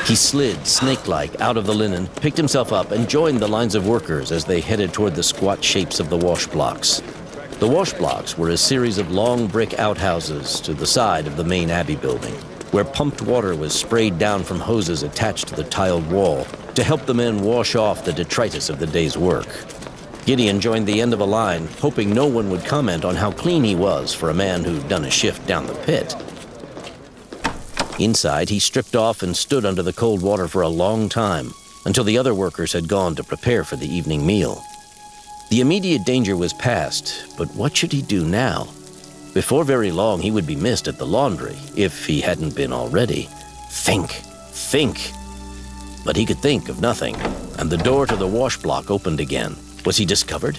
He slid, snake-like, out of the linen, picked himself up, and joined the lines of workers as they headed toward the squat shapes of the wash blocks. The wash blocks were a series of long brick outhouses to the side of the main abbey building, where pumped water was sprayed down from hoses attached to the tiled wall to help the men wash off the detritus of the day's work. Gideon joined the end of a line, hoping no one would comment on how clean he was for a man who'd done a shift down the pit. Inside, he stripped off and stood under the cold water for a long time, until the other workers had gone to prepare for the evening meal. The immediate danger was past, but what should he do now? Before very long, he would be missed at the laundry, if he hadn't been already. Think. But he could think of nothing, and the door to the wash block opened again. Was he discovered?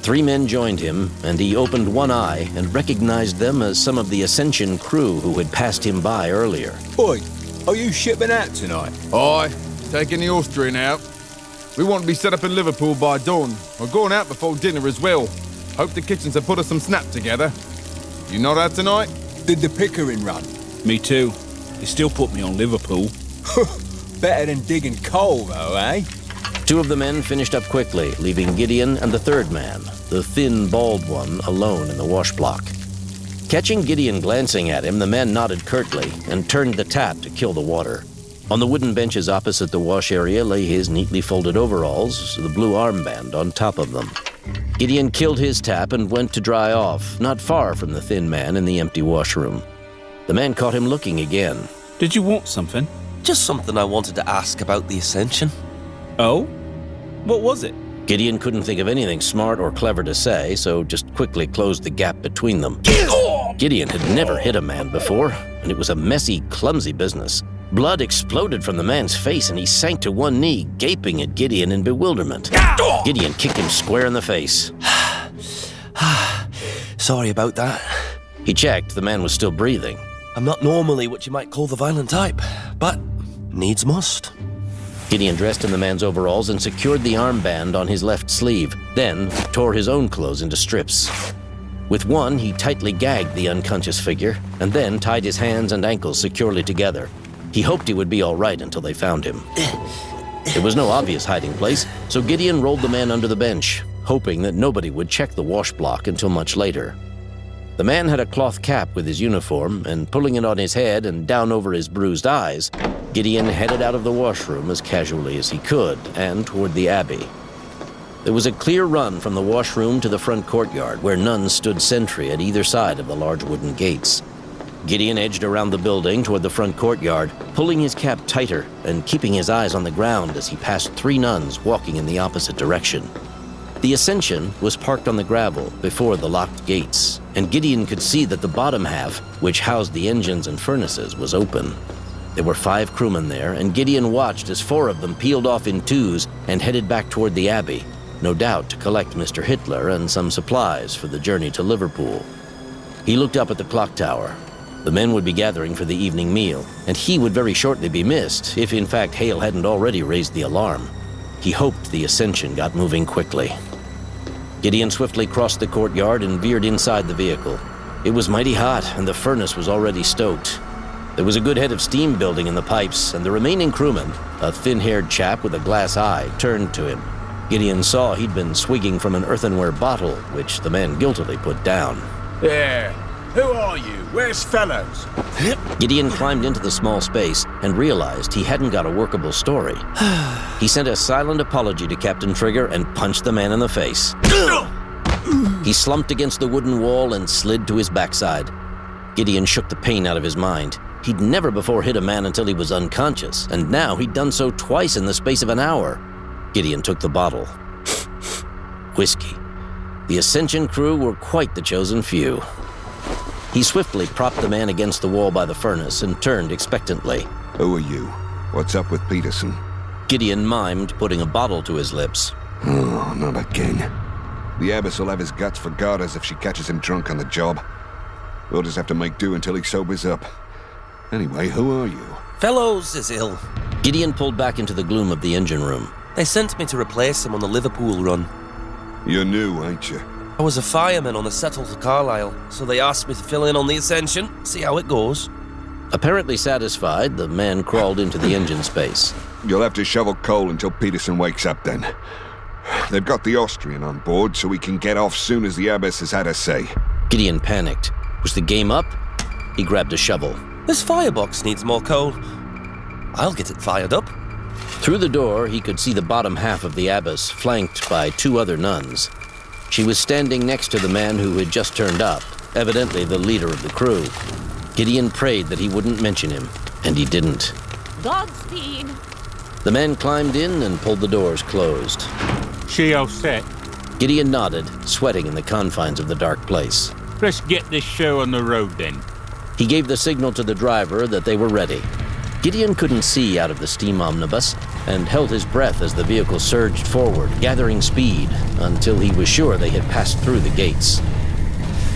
3 men joined him, and he opened one eye and recognized them as some of the Ascension crew who had passed him by earlier. Oi, are you shipping out tonight? Aye, taking the Austrian out. We want to be set up in Liverpool by dawn. We're going out before dinner as well. Hope the kitchens have put us some snap together. You not out tonight? Did the Pickering run? Me too. They still put me on Liverpool. Better than digging coal, though, eh? 2 of the men finished up quickly, leaving Gideon and the 3rd man, the thin, bald one, alone in the wash block. Catching Gideon glancing at him, the man nodded curtly and turned the tap to kill the water. On the wooden benches opposite the wash area lay his neatly folded overalls, the blue armband on top of them. Gideon killed his tap and went to dry off, not far from the thin man in the empty washroom. The man caught him looking again. Did you want something? Just something I wanted to ask about the Ascension. Oh? What was it? Gideon couldn't think of anything smart or clever to say, so just quickly closed the gap between them. Gideon had never hit a man before, and it was a messy, clumsy business. Blood exploded from the man's face, and he sank to one knee, gaping at Gideon in bewilderment. Gideon kicked him square in the face. Sorry about that. He checked. The man was still breathing. I'm not normally what you might call the violent type, but needs must. Gideon dressed in the man's overalls and secured the armband on his left sleeve, then tore his own clothes into strips. With one, he tightly gagged the unconscious figure, and then tied his hands and ankles securely together. He hoped he would be all right until they found him. There was no obvious hiding place, so Gideon rolled the man under the bench, hoping that nobody would check the wash block until much later. The man had a cloth cap with his uniform, and pulling it on his head and down over his bruised eyes, Gideon headed out of the washroom as casually as he could and toward the abbey. There was a clear run from the washroom to the front courtyard, where nuns stood sentry at either side of the large wooden gates. Gideon edged around the building toward the front courtyard, pulling his cap tighter and keeping his eyes on the ground as he passed 3 nuns walking in the opposite direction. The Ascension was parked on the gravel before the locked gates, and Gideon could see that the bottom half, which housed the engines and furnaces, was open. There were 5 crewmen there, and Gideon watched as 4 of them peeled off in twos and headed back toward the abbey, no doubt to collect Mr. Hitler and some supplies for the journey to Liverpool. He looked up at the clock tower. The men would be gathering for the evening meal, and he would very shortly be missed, if in fact Hale hadn't already raised the alarm. He hoped the Ascension got moving quickly. Gideon swiftly crossed the courtyard and veered inside the vehicle. It was mighty hot, and the furnace was already stoked. There was a good head of steam building in the pipes, and the remaining crewman, a thin-haired chap with a glass eye, turned to him. Gideon saw he'd been swigging from an earthenware bottle, which the man guiltily put down. Yeah, who are you? Where's Fellows? Gideon climbed into the small space and realized he hadn't got a workable story. He sent a silent apology to Captain Trigger and punched the man in the face. He slumped against the wooden wall and slid to his backside. Gideon shook the pain out of his mind. He'd never before hit a man until he was unconscious, and now he'd done so twice in the space of an hour. Gideon took the bottle. Whiskey. The Ascension crew were quite the chosen few. He swiftly propped the man against the wall by the furnace and turned expectantly. Who are you? What's up with Peterson? Gideon mimed, putting a bottle to his lips. Oh, not again. The abbess will have his guts for garters if she catches him drunk on the job. We'll just have to make do until he sobers up. Anyway, who are you? Fellows is ill. Gideon pulled back into the gloom of the engine room. They sent me to replace him on the Liverpool run. You're new, ain't you? I was a fireman on a settle to Carlisle, so they asked me to fill in on the Ascension, see how it goes. Apparently satisfied, the man crawled into the engine space. You'll have to shovel coal until Peterson wakes up then. They've got the Austrian on board, so we can get off soon as the abbess has had her say. Gideon panicked. Was the game up? He grabbed a shovel. This firebox needs more coal. I'll get it fired up. Through the door, he could see the bottom half of the abbess, flanked by 2 other nuns. She was standing next to the man who had just turned up, evidently the leader of the crew. Gideon prayed that he wouldn't mention him, and he didn't. Godspeed. The man climbed in and pulled the doors closed. She all set? Gideon nodded, sweating in the confines of the dark place. Let's get this show on the road then. He gave the signal to the driver that they were ready. Gideon couldn't see out of the steam omnibus and held his breath as the vehicle surged forward, gathering speed until he was sure they had passed through the gates.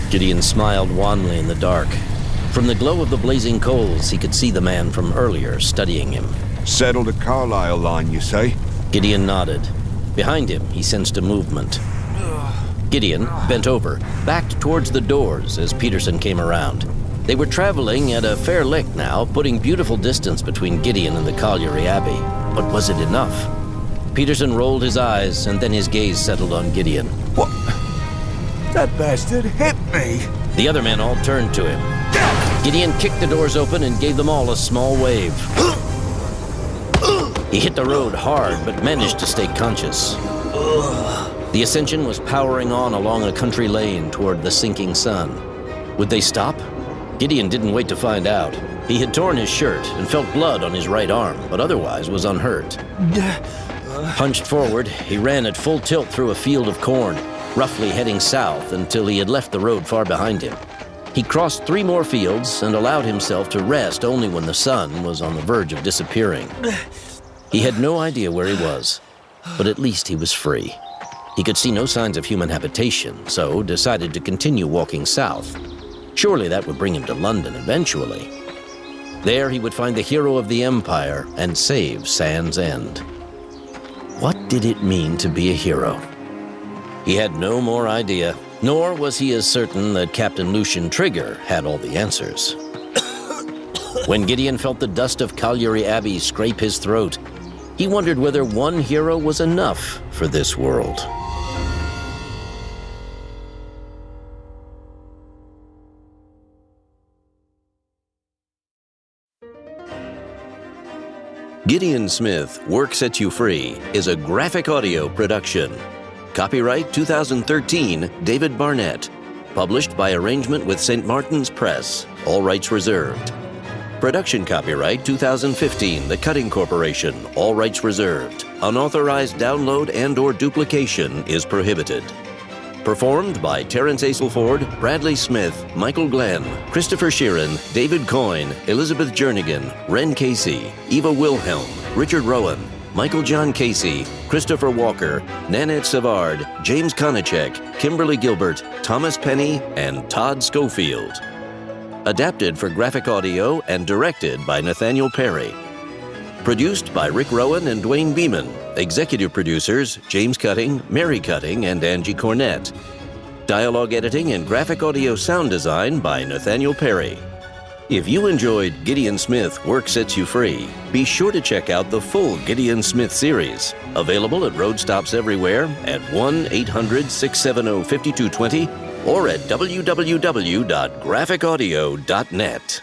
Gideon smiled wanly in the dark. From the glow of the blazing coals, he could see the man from earlier studying him. Settle the Carlisle line, you say? Gideon nodded. Behind him, he sensed a movement. Gideon bent over, backed towards the doors as Peterson came around. They were traveling at a fair lick now, putting beautiful distance between Gideon and the colliery abbey. But was it enough? Peterson rolled his eyes, and then his gaze settled on Gideon. What? That bastard hit me! The other men all turned to him. Gideon kicked the doors open and gave them all a small wave. He hit the road hard, but managed to stay conscious. The Ascension was powering on along a country lane toward the sinking sun. Would they stop? Gideon didn't wait to find out. He had torn his shirt and felt blood on his right arm, but otherwise was unhurt. Hunched forward, he ran at full tilt through a field of corn, roughly heading south until he had left the road far behind him. He crossed 3 more fields and allowed himself to rest only when the sun was on the verge of disappearing. He had no idea where he was, but at least he was free. He could see no signs of human habitation, so decided to continue walking south. Surely that would bring him to London eventually. There he would find the hero of the Empire and save Sand's End. What did it mean to be a hero? He had no more idea, nor was he as certain that Captain Lucian Trigger had all the answers. When Gideon felt the dust of Colliery Abbey scrape his throat, he wondered whether one hero was enough for this world. Gideon Smith Work Sets You Free is a graphic audio production. Copyright 2013, David Barnett. Published by arrangement with St. Martin's Press. All rights reserved. Production copyright 2015, The Cutting Corporation. All rights reserved. Unauthorized download and/or duplication is prohibited. Performed by Terence Aselford, Bradley Smith, Michael Glenn, Christopher Sheeran, David Coyne, Elizabeth Jernigan, Ren Casey, Eva Wilhelm, Richard Rowan, Michael John Casey, Christopher Walker, Nanette Savard, James Konachek, Kimberly Gilbert, Thomas Penny, and Todd Schofield. Adapted for graphic audio and directed by Nathaniel Perry. Produced by Rick Rowan and Dwayne Beeman. Executive producers James Cutting, Mary Cutting, and Angie Cornett. Dialogue editing and graphic audio sound design by Nathaniel Perry. If you enjoyed Gideon Smith Work Sets You Free, be sure to check out the full Gideon Smith series, available at road stops everywhere at 1-800-670-5220 or at www.graphicaudio.net.